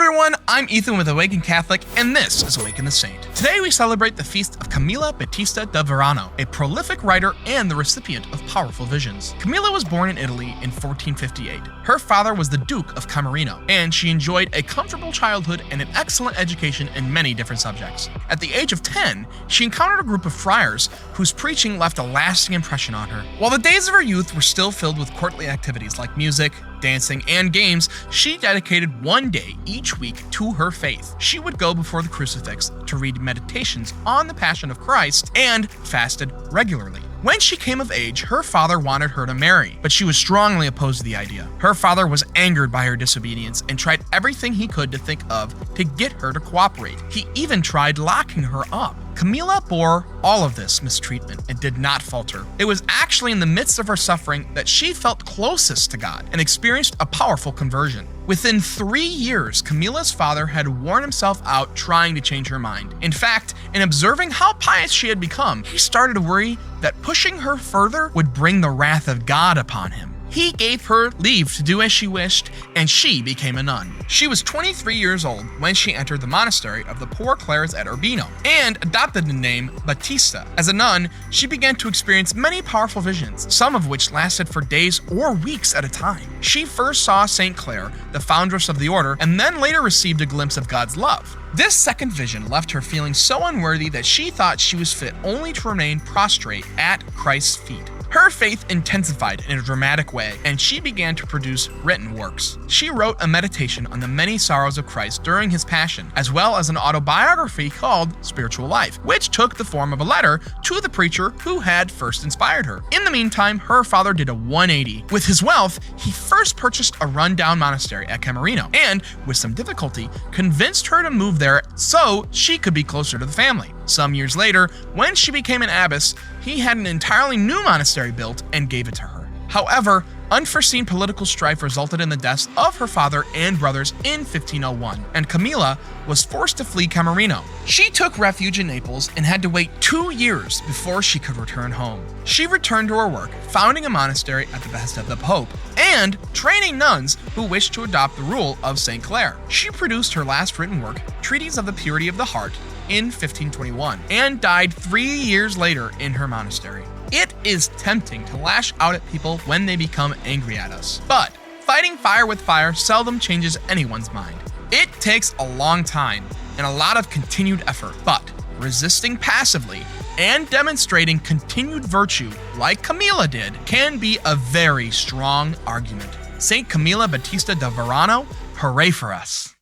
everyone, I'm Ethan with Awaken Catholic, and this is Awaken the Saint. Today we celebrate the feast of Camilla Battista da Varano, a prolific writer and the recipient of powerful visions. Camilla was born in Italy in 1458. Her father was the Duke of Camerino, and she enjoyed a comfortable childhood and an excellent education in many different subjects. At the age of 10, she encountered a group of friars whose preaching left a lasting impression on her. While the days of her youth were still filled with courtly activities like music, dancing, and games, she dedicated one day each week to her faith. She would go before the crucifix to read meditations on the Passion of Christ and fasted regularly. When she came of age, her father wanted her to marry, but she was strongly opposed to the idea. Her father was angered by her disobedience and tried everything he could to think of to get her to cooperate. He even tried locking her up. Camilla bore all of this mistreatment and did not falter. It was actually in the midst of her suffering that she felt closest to God and experienced a powerful conversion. Within 3 years, Camilla's father had worn himself out trying to change her mind. In fact, in observing how pious she had become, he started to worry that pushing her further would bring the wrath of God upon him. He gave her leave to do as she wished, and she became a nun. She was 23 years old when she entered the monastery of the Poor Clares at Urbino and adopted the name Battista. As a nun, she began to experience many powerful visions, some of which lasted for days or weeks at a time. She first saw St. Clare, the foundress of the order, and then later received a glimpse of God's love. This second vision left her feeling so unworthy that she thought she was fit only to remain prostrate at Christ's feet. Her faith intensified in a dramatic way, and she began to produce written works. She wrote a meditation on the many sorrows of Christ during his passion, as well as an autobiography called Spiritual Life, which took the form of a letter to the preacher who had first inspired her. In the meantime, her father did a 180. With his wealth, he first purchased a rundown monastery at Camerino, and, with some difficulty, convinced her to move there so she could be closer to the family. Some years later, when she became an abbess, he had an entirely new monastery built and gave it to her. However, unforeseen political strife resulted in the deaths of her father and brothers in 1501, and Camilla was forced to flee Camerino. She took refuge in Naples and had to wait 2 years before she could return home. She returned to her work, founding a monastery at the behest of the Pope, and training nuns who wished to adopt the rule of St. Clare. She produced her last written work, Treatise of the Purity of the Heart, in 1521, and died 3 years later in her monastery. It is tempting to lash out at people when they become angry at us, but fighting fire with fire seldom changes anyone's mind. It takes a long time and a lot of continued effort, but resisting passively and demonstrating continued virtue like Camilla did can be a very strong argument. Saint Camilla Battista da Varano, hooray for us!